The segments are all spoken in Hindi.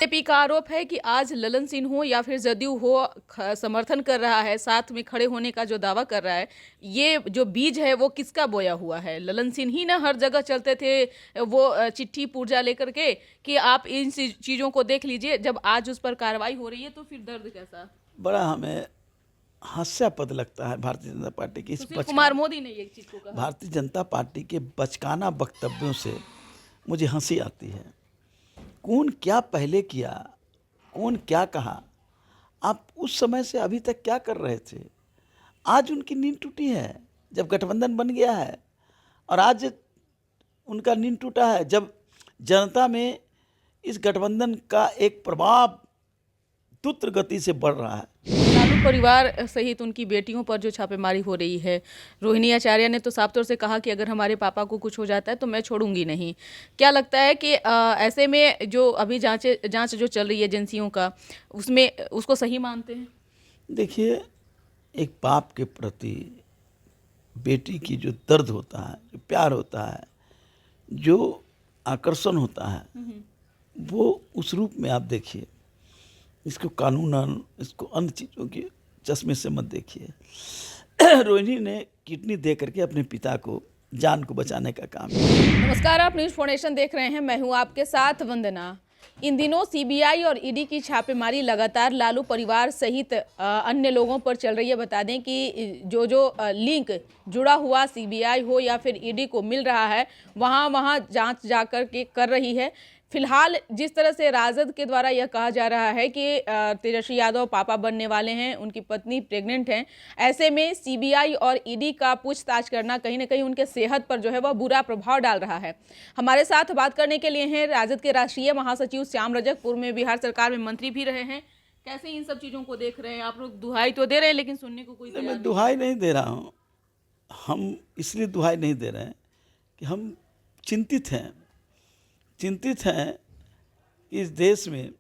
बीजेपी का आरोप है कि आज ललन सिंह हो या फिर जदयू हो समर्थन कर रहा है, साथ में खड़े होने का जो दावा कर रहा है, ये जो बीज है वो किसका बोया हुआ है? ललन सिंह ही ना हर जगह चलते थे वो चिट्ठी पूर्जा लेकर के कि आप इन चीजों को देख लीजिए। जब आज उस पर कार्रवाई हो रही है तो फिर दर्द कैसा? बड़ा हमें हास्यास्पद लगता है भारतीय जनता पार्टी की सुशील कुमार मोदी ने ये चीज को कहा। भारतीय जनता पार्टी के बचकाना वक्तव्यों से मुझे हंसी आती है। कौन क्या पहले किया, कौन क्या कहा, आप उस समय से अभी तक क्या कर रहे थे? आज उनकी नींद टूटी है जब गठबंधन बन गया है, और आज उनका नींद टूटा है जब जनता में इस गठबंधन का एक प्रभाव द्रुत गति से बढ़ रहा है। लालू परिवार सहित उनकी बेटियों पर जो छापेमारी हो रही है, रोहिणी आचार्य ने तो साफ तौर से कहा कि अगर हमारे पापा को कुछ हो जाता है तो मैं छोड़ूंगी नहीं। क्या लगता है कि ऐसे में जो अभी जांच जो चल रही है एजेंसियों का, उसमें उसको सही मानते हैं? देखिए, एक बाप के प्रति बेटी की जो दर्द होता है, जो प्यार होता है, जो आकर्षण होता है, वो उस रूप में आप देखिए। इसको कानूनन, इसको अन्य चीज़ों के चश्मे से मत देखिए। रोहिणी ने किडनी दे करके अपने पिता को, जान को बचाने का काम किया। नमस्कार, आप न्यूज़ फाउंडेशन देख रहे हैं, मैं हूं आपके साथ वंदना। इन दिनों सीबीआई और ईडी की छापेमारी लगातार लालू परिवार सहित अन्य लोगों पर चल रही है। बता दें कि जो लिंक जुड़ा हुआ सीबीआई हो या फिर ईडी को मिल रहा है, वहां जांच जाकर के कर रही है। फिलहाल जिस तरह से राजद के द्वारा यह कहा जा रहा है कि तेजस्वी यादव पापा बनने वाले हैं, उनकी पत्नी प्रेग्नेंट हैं, ऐसे में सीबीआई और ईडी का पूछताछ करना कहीं ना कहीं उनके सेहत पर जो है वह बुरा प्रभाव डाल रहा है। हमारे साथ बात करने के लिए हैं राजद के राष्ट्रीय महासचिव श्याम रजक, पूर्व में बिहार सरकार में मंत्री भी रहे हैं। कैसे इन सब चीज़ों को देख रहे हैं आप लोग? दुहाई तो दे रहे हैं लेकिन सुनने को कोई मैं दुहाई नहीं दे रहा हूँ। हम इसलिए दुहाई नहीं दे रहे हैं कि हम चिंतित हैं कि इस देश में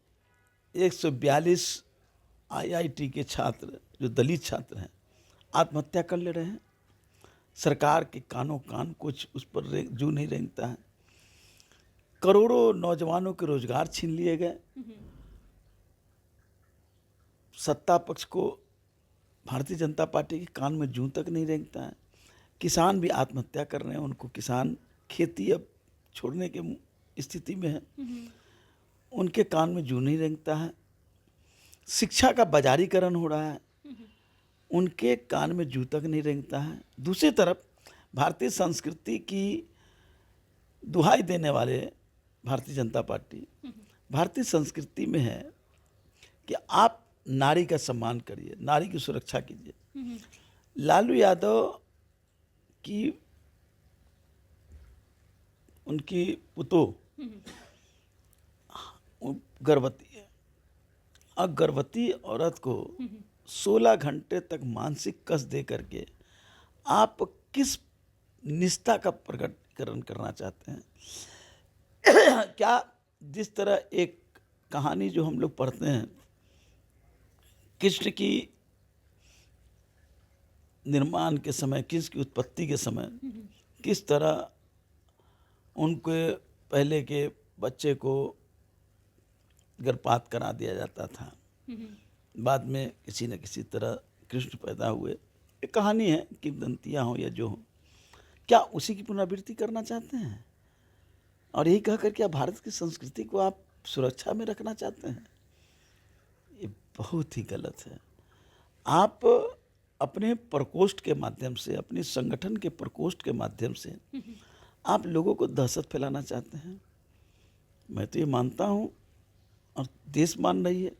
142 आईआईटी के छात्र, जो दलित छात्र हैं, आत्महत्या कर ले रहे हैं। सरकार के कानों कान कुछ उस पर जू नहीं रेंगता है। करोड़ों नौजवानों के रोजगार छीन लिए गए। सत्ता पक्ष को, भारतीय जनता पार्टी के कान में जू तक नहीं रेंगता है। किसान भी आत्महत्या कर रहे हैं, उनको किसान खेती अब छोड़ने के स्थिति में है, उनके कान में जू नहीं रेंगता है। शिक्षा का बाजारीकरण हो रहा है, उनके कान में जू तक नहीं रेंगता है। दूसरी तरफ भारतीय संस्कृति की दुहाई देने वाले भारतीय जनता पार्टी भारतीय संस्कृति में है कि आप नारी का सम्मान करिए, नारी की सुरक्षा कीजिए। लालू यादव की, उनकी पुतोह गर्भवती है, और गर्भवती औरत को 16 घंटे तक मानसिक कष्ट दे करके आप किस निष्ठा का प्रकटीकरण करना चाहते हैं? क्या जिस तरह एक कहानी जो हम लोग पढ़ते हैं, कृष्ण की निर्माण के समय, कृष्ण की उत्पत्ति के समय किस तरह उनके पहले के बच्चे को गर्भपात करा दिया जाता था, बाद में किसी न किसी तरह कृष्ण पैदा हुए। एक कहानी है, किंवदंतियाँ हो या जो हो। क्या उसी की पुनरावृत्ति करना चाहते हैं? और यही कह कर के आप भारत की संस्कृति को आप सुरक्षा में रखना चाहते हैं? ये बहुत ही गलत है। आप अपने प्रकोष्ठ के माध्यम से, अपने संगठन के प्रकोष्ठ के माध्यम से आप लोगों को दहशत फैलाना चाहते हैं। मैं तो ये मानता हूँ, और देश मान रही है,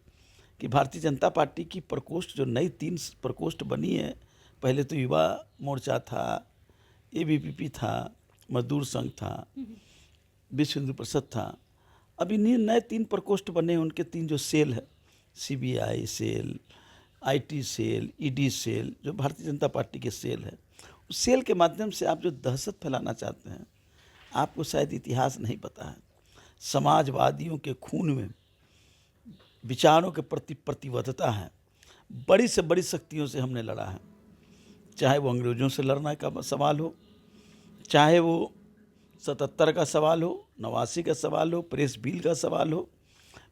कि भारतीय जनता पार्टी की प्रकोष्ठ जो नई 3 प्रकोष्ठ बनी है, पहले तो युवा मोर्चा था, एबीवीपी था, मजदूर संघ था, विश्व हिंदू परिषद था। अभी नए 3 प्रकोष्ठ बने हैं, उनके 3 जो सेल है, CBI cell, IT cell, ED cell, जो भारतीय जनता पार्टी के सेल है, उस सेल के माध्यम से आप जो दहशत फैलाना चाहते हैं, आपको शायद इतिहास नहीं पता है। समाजवादियों के खून में विचारों के प्रति प्रतिबद्धता है। बड़ी से बड़ी शक्तियों से हमने लड़ा है, चाहे वो अंग्रेज़ों से लड़ना का सवाल हो, चाहे वो 77 का सवाल हो, 89 का सवाल हो, प्रेस बिल का सवाल हो।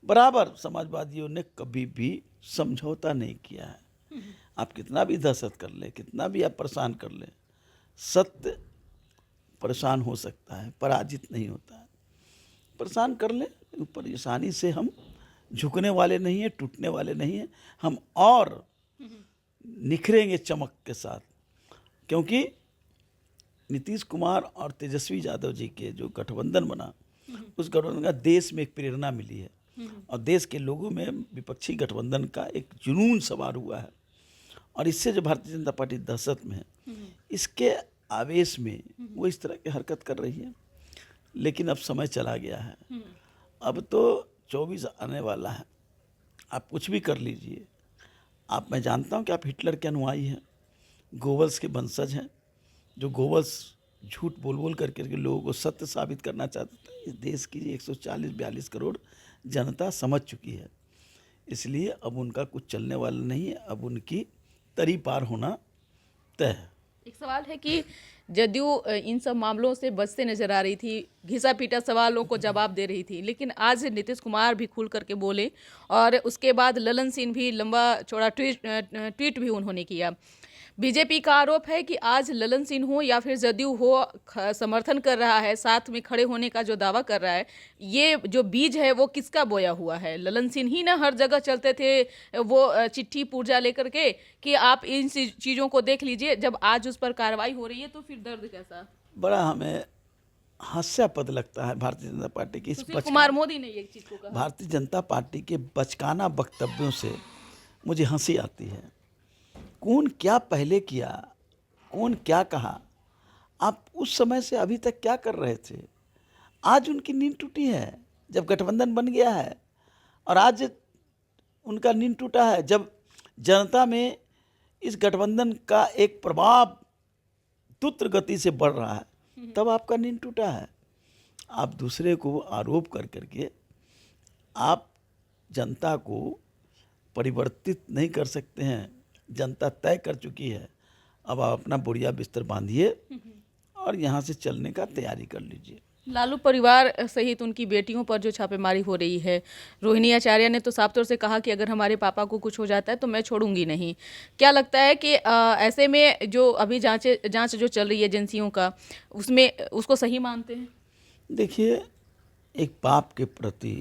बराबर समाजवादियों ने कभी भी समझौता नहीं किया है। आप कितना भी दहशत कर ले, कितना भी आप परेशान कर ले, सत्य परेशान हो सकता है, पराजित नहीं होता है। परेशान कर ले, परेशानी से हम झुकने वाले नहीं हैं, टूटने वाले नहीं हैं, हम और निखरेंगे चमक के साथ। क्योंकि नीतीश कुमार और तेजस्वी यादव जी के जो गठबंधन बना, उस गठबंधन का देश में एक प्रेरणा मिली है और देश के लोगों में विपक्षी गठबंधन का एक जुनून सवार हुआ है। और इससे जो भारतीय जनता पार्टी दहशत में है, इसके आवेश में वो इस तरह की हरकत कर रही है। लेकिन अब समय चला गया है, अब तो 24 आने वाला है, आप कुछ भी कर लीजिए। आप, मैं जानता हूं कि आप हिटलर के अनुयायी हैं, गोवल्स के वंशज हैं, जो गोवल्स झूठ बोल बोल करके लोगों को सत्य साबित करना चाहते थे। इस देश की 140-42 करोड़ जनता समझ चुकी है, इसलिए अब उनका कुछ चलने वाला नहीं है, अब उनकी तरी पार होना तय है। एक सवाल है कि जदयू इन सब मामलों से बचते नजर आ रही थी, घिसा पीटा सवालों को जवाब दे रही थी, लेकिन आज नीतीश कुमार भी खुल करके बोले और उसके बाद ललन सिंह भी लंबा चौड़ा ट्वीट भी उन्होंने किया। बीजेपी का आरोप है कि आज ललन सिंह हो या फिर जदयू हो समर्थन कर रहा है, साथ में खड़े होने का जो दावा कर रहा है, ये जो बीज है वो किसका बोया हुआ है? ललन सिंह ही ना हर जगह चलते थे वो चिट्ठी पूर्जा लेकर के कि आप इन चीज़ों को देख लीजिए। जब आज उस पर कार्रवाई हो रही है तो फिर दर्द कैसा? बड़ा हमें हास्यास्पद लगता है भारतीय जनता पार्टी की इस सुशील कुमार मोदी ने ये चीज़ को कहा। भारतीय जनता पार्टी के बचकाना वक्तव्यों से मुझे हंसी आती है। कौन क्या पहले किया, कौन क्या कहा, आप उस समय से अभी तक क्या कर रहे थे? आज उनकी नींद टूटी है जब गठबंधन बन गया है, और आज उनका नींद टूटा है जब जनता में इस गठबंधन का एक प्रभाव द्रुत गति से बढ़ रहा है, तब आपका नींद टूटा है। आप दूसरे को आरोप कर करके आप जनता को परिवर्तित नहीं कर सकते हैं। जनता तय कर चुकी है, अब आप अपना बुढ़िया बिस्तर बांधिए और यहाँ से चलने का तैयारी कर लीजिए। लालू परिवार सहित उनकी बेटियों पर जो छापेमारी हो रही है, रोहिणी आचार्य ने तो साफ तौर से कहा कि अगर हमारे पापा को कुछ हो जाता है तो मैं छोड़ूंगी नहीं। क्या लगता है कि ऐसे में जो अभी जांच जो चल रही है एजेंसियों का, उसमें उसको सही मानते हैं? देखिए, एक बाप के प्रति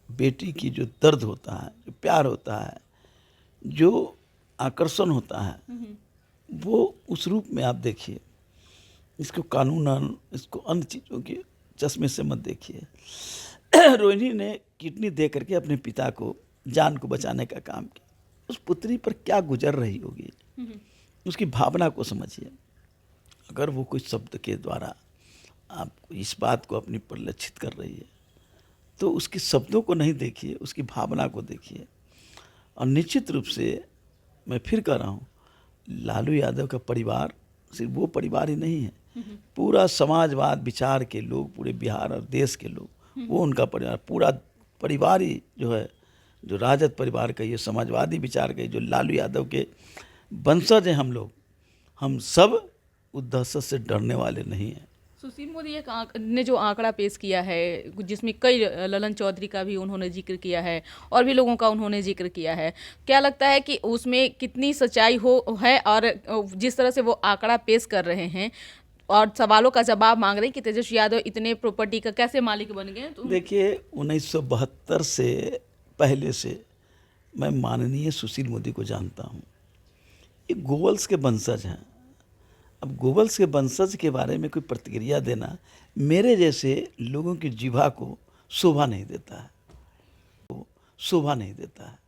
बेटी की जो दर्द होता है, जो प्यार होता है, जो आकर्षण होता है, वो उस रूप में आप देखिए। इसको कानूनन, इसको अन्य चीज़ों के चश्मे से मत देखिए। रोहिणी ने किडनी दे करके अपने पिता को, जान को बचाने का काम किया। उस पुत्री पर क्या गुजर रही होगी, उसकी भावना को समझिए। अगर वो कोई शब्द के द्वारा आप इस बात को अपनी परिलक्षित कर रही है, तो उसके शब्दों को नहीं देखिए, उसकी भावना को देखिए। और निश्चित रूप से मैं फिर कह रहा हूँ, लालू यादव का परिवार सिर्फ वो परिवार ही नहीं है, पूरा समाजवाद विचार के लोग, पूरे बिहार और देश के लोग, वो उनका परिवार, पूरा परिवार ही जो है, जो राजद परिवार का, ये समाजवादी विचार का, जो लालू यादव के वंशज हैं हम लोग, हम सब उस दहशत से डरने वाले नहीं हैं। सुशील मोदी ने जो आंकड़ा पेश किया है, जिसमें कई, ललन चौधरी का भी उन्होंने जिक्र किया है और भी लोगों का उन्होंने जिक्र किया है, क्या लगता है कि उसमें कितनी सच्चाई है? और जिस तरह से वो आंकड़ा पेश कर रहे हैं और सवालों का जवाब मांग रहे हैं कि तेजस्वी यादव इतने प्रॉपर्टी का कैसे मालिक बन गए, तो देखिए 1972 से पहले से मैं माननीय सुशील मोदी को जानता हूँ। ये गोवल्स के वंशज हैं। अब गोवल्स के वंशज के बारे में कोई प्रतिक्रिया देना मेरे जैसे लोगों की जिह्वा को शोभा नहीं देता है, शोभा नहीं देता है।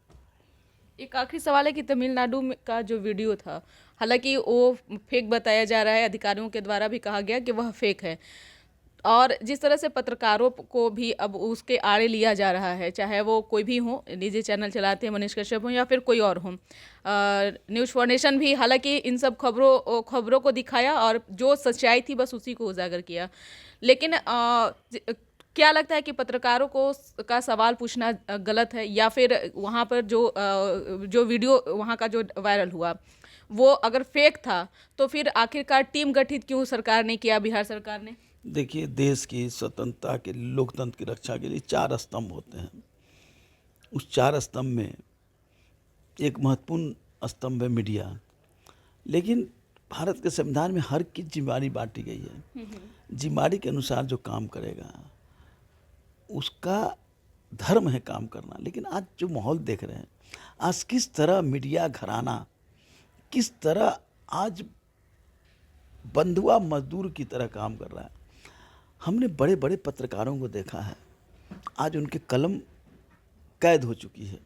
एक आखिरी सवाल है कि तमिलनाडु का जो वीडियो था, हालांकि वो फेक बताया जा रहा है, अधिकारियों के द्वारा भी कहा गया कि वह फेक है, और जिस तरह से पत्रकारों को भी अब उसके आड़े लिया जा रहा है, चाहे वो कोई भी हो, निजी चैनल चलाते हैं मनीष कश्यप हो या फिर कोई और हो, न्यूज़ फॉरनेशन भी हालांकि इन सब खबरों को दिखाया और जो सच्चाई थी बस उसी को उजागर किया। लेकिन क्या लगता है कि पत्रकारों का सवाल पूछना गलत है, या फिर वहाँ पर जो वीडियो वहाँ का जो वायरल हुआ वो अगर फेक था तो फिर आखिरकार टीम गठित क्यों सरकार ने किया, बिहार सरकार ने? देखिए, देश की स्वतंत्रता के, लोकतंत्र की रक्षा के लिए 4 स्तंभ होते हैं। उस 4 स्तंभ में एक महत्वपूर्ण स्तंभ है मीडिया। लेकिन भारत के संविधान में हर की जिम्मेदारी बांटी गई है। जिम्मेदारी के अनुसार जो काम करेगा उसका धर्म है काम करना। लेकिन आज जो माहौल देख रहे हैं, आज किस तरह मीडिया घराना किस तरह आज बंधुआ मजदूर की तरह काम कर रहा है। हमने बड़े बड़े पत्रकारों को देखा है, आज उनके कलम कैद हो चुकी है।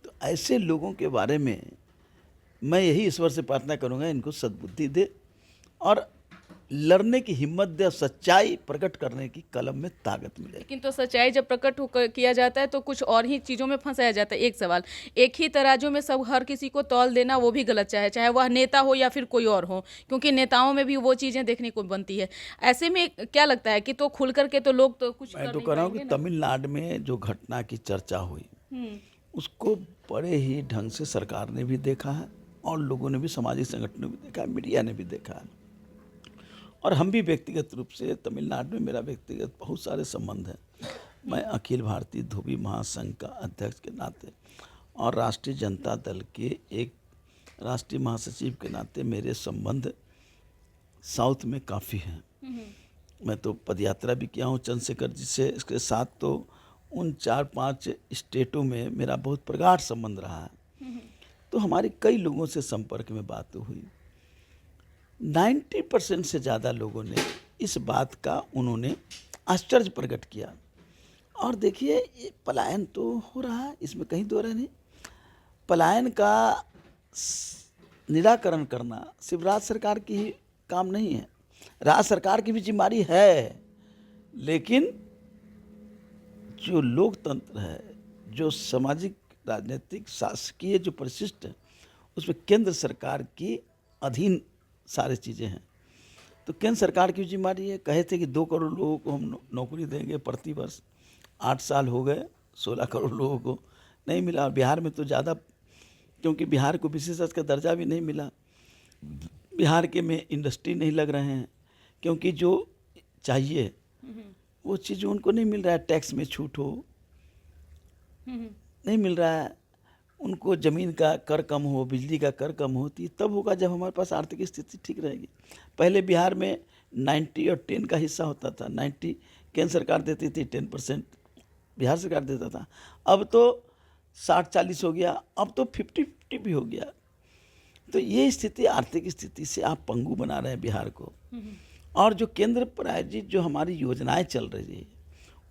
तो ऐसे लोगों के बारे में मैं यही ईश्वर से प्रार्थना करूंगा, इनको सद्बुद्धि दे और लड़ने की हिम्मत दे और सच्चाई प्रकट करने की कलम में ताकत मिले। लेकिन तो सच्चाई जब प्रकट किया जाता है तो कुछ और ही चीज़ों में फंसाया जाता है। एक सवाल, एक ही तराजू में सब हर किसी को तौल देना वो भी गलत चाहे वह नेता हो या फिर कोई और हो, क्योंकि नेताओं में भी वो चीज़ें देखने को बनती है। ऐसे में क्या लगता है कि तो खुल करके तो लोग तो कुछ मैं तो कह रहा हूँ कि तमिलनाडु में जो घटना की चर्चा हुई उसको बड़े ही ढंग से सरकार ने भी देखा है और लोगों ने भी, सामाजिक संगठनों ने भी देखा है, मीडिया ने भी देखा है। और हम भी व्यक्तिगत रूप से तमिलनाडु में मेरा व्यक्तिगत बहुत सारे संबंध हैं। मैं अखिल भारतीय धोबी महासंघ का अध्यक्ष के नाते और राष्ट्रीय जनता दल के एक राष्ट्रीय महासचिव के नाते मेरे संबंध साउथ में काफ़ी हैं। मैं तो पदयात्रा भी किया हूँ चंद्रशेखर जी से। इसके साथ तो उन 4-5 स्टेटों में मेरा बहुत प्रगाढ़ संबंध रहा है। तो हमारी कई लोगों से संपर्क में बात हुई। 90% से ज़्यादा लोगों ने इस बात का उन्होंने आश्चर्य प्रकट किया। और देखिए, ये पलायन तो हो रहा है, इसमें कहीं दो राय नहीं। पलायन का निराकरण करना सिर्फ राज्य सरकार की ही काम नहीं है, राज्य सरकार की भी जिम्मेदारी है। लेकिन जो लोकतंत्र है, जो सामाजिक राजनीतिक शासकीय जो परिशिष्ट है, उसमें केंद्र सरकार की अधीन सारी चीज़ें हैं। तो केंद्र सरकार की जिम्मेदारी है। कहे थे कि 2 करोड़ लोगों को हम नौकरी देंगे प्रति वर्ष, 8 साल हो गए, 16 करोड़ लोगों को नहीं मिला। बिहार में तो ज़्यादा, क्योंकि बिहार को विशेषज्ञ का दर्जा भी नहीं मिला। बिहार के में इंडस्ट्री नहीं लग रहे हैं, क्योंकि जो चाहिए वो चीज़ उनको नहीं मिल रहा है। टैक्स में छूट हो नहीं मिल रहा है उनको, ज़मीन का कर कम हो, बिजली का कर कम होती तब होगा जब हमारे पास आर्थिक स्थिति ठीक रहेगी। पहले बिहार में 90 और 10 का हिस्सा होता था। 90 केंद्र सरकार देती थी, 10% बिहार सरकार देता था। अब तो 60-40 हो गया, अब तो 50-50 भी हो गया। तो ये स्थिति, आर्थिक स्थिति से आप पंगु बना रहे हैं बिहार को। और जो केंद्र प्रायोजित जो हमारी योजनाएं चल रही है,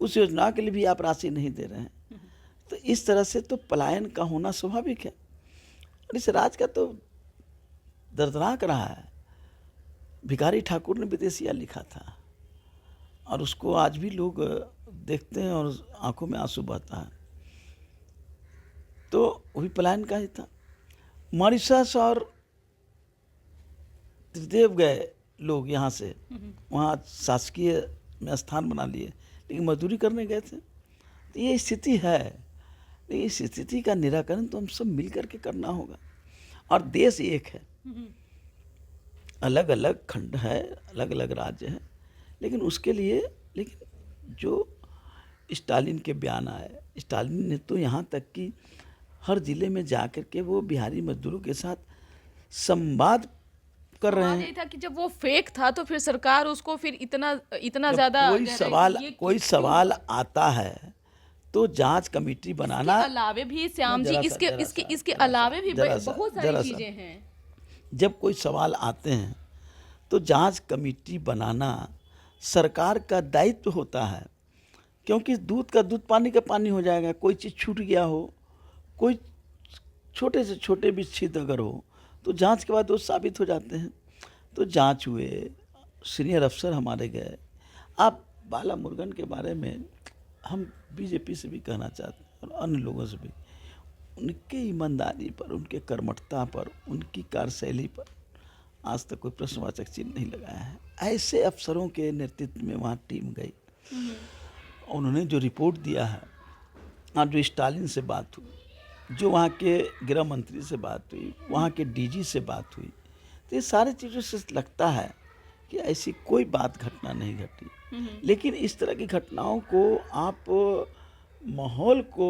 उस योजना के लिए भी आप राशि नहीं दे रहे हैं। तो इस तरह से तो पलायन का होना स्वाभाविक है। और इस राज्य का तो दर्दनाक रहा है। भिखारी ठाकुर ने विदेशिया लिखा था और उसको आज भी लोग देखते हैं और आंखों में आंसू बहता है। तो वही पलायन का ही था। मॉरिशस और त्रिदेव गए लोग यहाँ से, वहाँ शासकीय में स्थान बना लिए, लेकिन मजदूरी करने गए थे। तो ये स्थिति है। इस स्थिति का निराकरण तो हम सब मिल करके करना होगा। और देश एक है, अलग अलग खंड है, अलग अलग राज्य हैं, लेकिन उसके लिए, लेकिन जो स्टालिन के बयान आए, स्टालिन ने तो यहाँ तक कि हर जिले में जा कर के वो बिहारी मजदूरों के साथ संवाद कर रहे हैं। था कि जब वो फेक था तो फिर सरकार उसको फिर इतना ज़्यादा कोई सवाल आता है तो जांच कमेटी बनाना। इसके अलावे भी श्याम जी, इसके अलावे भी बहुत सारी चीजें हैं। जब कोई सवाल आते हैं तो जांच कमेटी बनाना सरकार का दायित्व होता है, क्योंकि दूध का दूध, पानी का पानी हो जाएगा। कोई चीज़ छूट गया हो, कोई छोटे से छोटे भी छेद अगर हो, तो जांच के बाद वो साबित हो जाते हैं। तो जांच हुए, सीनियर अफसर हमारे गए। आप बाला मुरुगन के बारे में हम बीजेपी से भी कहना चाहते हैं और अन्य लोगों से भी, उनके ईमानदारी पर, उनके कर्मठता पर, उनकी कार्यशैली पर आज तक कोई प्रश्नवाचक चिन्ह नहीं लगाया है। ऐसे अफसरों के नेतृत्व में वहाँ टीम गई। उन्होंने जो रिपोर्ट दिया है, और जो स्टालिन से बात हुई, जो वहाँ के गृह मंत्री से बात हुई, वहाँ के डीजी से बात हुई, तो ये सारी चीज़ों से लगता है कि ऐसी कोई बात, घटना नहीं घटी। लेकिन इस तरह की घटनाओं को आप माहौल को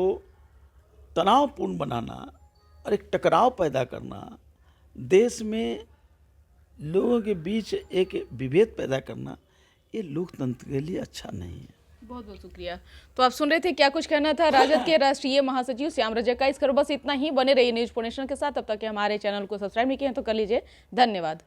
तनावपूर्ण बनाना और एक टकराव पैदा करना, देश में लोगों के बीच एक विभेद पैदा करना, ये लोकतंत्र के लिए अच्छा नहीं है। बहुत बहुत शुक्रिया। तो आप सुन रहे थे क्या कुछ कहना था राजद के राष्ट्रीय महासचिव श्याम रजक का। इस खबर बस इतना ही। बने रहिए न्यूज़ पोनेशन के साथ। तब तक के हमारे चैनल को सब्सक्राइब नहीं किए हैं तो कर लीजिए। धन्यवाद।